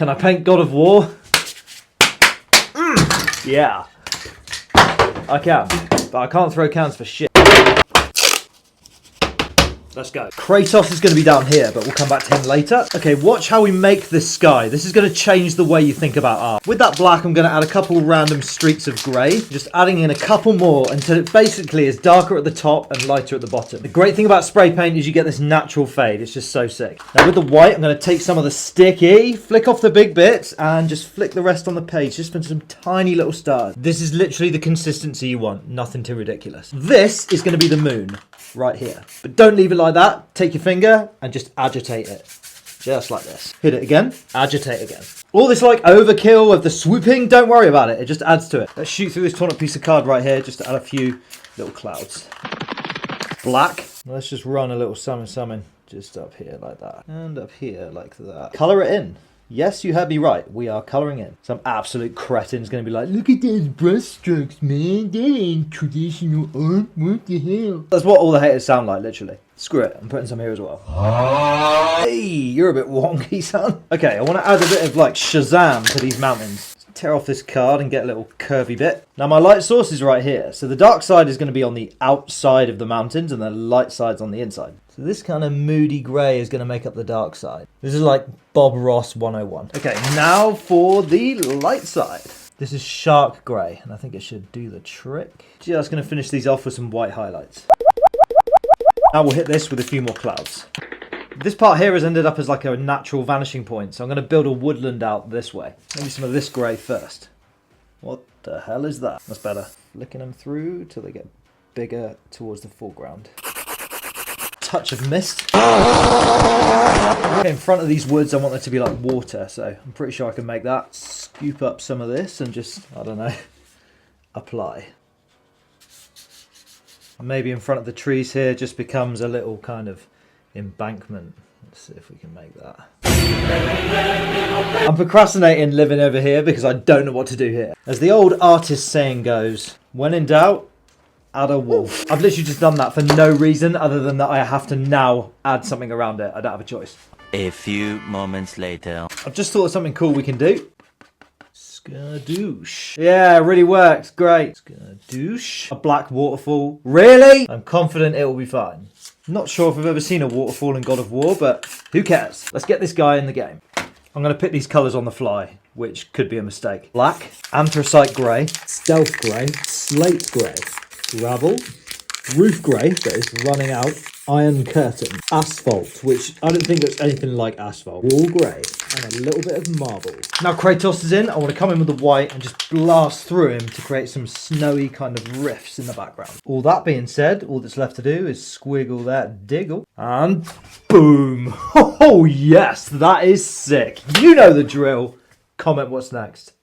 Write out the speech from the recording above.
Can I paint God of War? Yeah. I can, but I can't throw cans for shit. Let's go. Kratos is going to be down here, but we'll come back to him later. Okay, watch how we make this sky. This is going to change the way you think about art. With that black, I'm going to add a couple random streaks of grey. Just adding in a couple more until it basically is darker at the top and lighter at the bottom. The great thing about spray paint is you get this natural fade. It's just so sick. Now with the white, I'm going to take some of the sticky, flick off the big bits, and just flick the rest on the page. Just put some tiny little stars. This is literally the consistency you want. Nothing too ridiculous. This is going to be the moon. Right here. But don't leave it like that. Take your finger and just agitate it. Just like this. Hit it again. Agitate again. All this like overkill of the swooping, don't worry about it. It just adds to it. Let's shoot through this torn up piece of card right here just to add a few little clouds. Black. Let's just run a little summon just up here like that. And up here like that. Colour it in. Yes, you heard me right. We are colouring in. Some absolute cretin's going to be like, look at those brush strokes, man. That ain't traditional art. What the hell? That's what all the haters sound like, literally. Screw it. I'm putting some here as well. Hey, you're a bit wonky, son. Okay, I want to add a bit of like Shazam to these mountains. Let's tear off this card and get a little curvy bit. Now my light source is right here. So the dark side is going to be on the outside of the mountains and the light side's on the inside. So this kind of moody grey is going to make up the dark side. This is like Bob Ross 101. Okay, now for the light side. This is shark grey, and I think it should do the trick. Just going to finish these off with some white highlights. Now we'll hit this with a few more clouds. This part here has ended up as like a natural vanishing point, so I'm going to build a woodland out this way. Maybe some of this grey first. What the hell is that? That's better. Flicking them through till they get bigger towards the foreground. Touch of mist. Okay, in front of these woods I want there to be like water, so I'm pretty sure I can make that. Scoop up some of this and just, I don't know, apply. Maybe in front of the trees here just becomes a little kind of embankment. Let's see if we can make that. I'm procrastinating living over here because I don't know what to do here. As the old artist saying goes, when in doubt, add a wall. I've literally just done that for no reason other than that I have to now add something around it. I don't have a choice. A few moments later. I've just thought of something cool we can do. Skadoosh. Yeah, it really works. Great. Skadoosh. A black waterfall. Really? I'm confident it will be fine. Not sure if I've ever seen a waterfall in God of War, but who cares? Let's get this guy in the game. I'm going to pick these colours on the fly, which could be a mistake. Black, anthracite grey, stealth grey, slate grey, gravel, roof grey that is running out, iron curtain, asphalt, which I don't think looks anything like asphalt, wall grey, and a little bit of marble. Now Kratos is in, I want to come in with the white and just blast through him to create some snowy kind of riffs in the background. All that being said, all that's left to do is squiggle that diggle, and boom! Oh yes, that is sick. You know the drill. Comment what's next.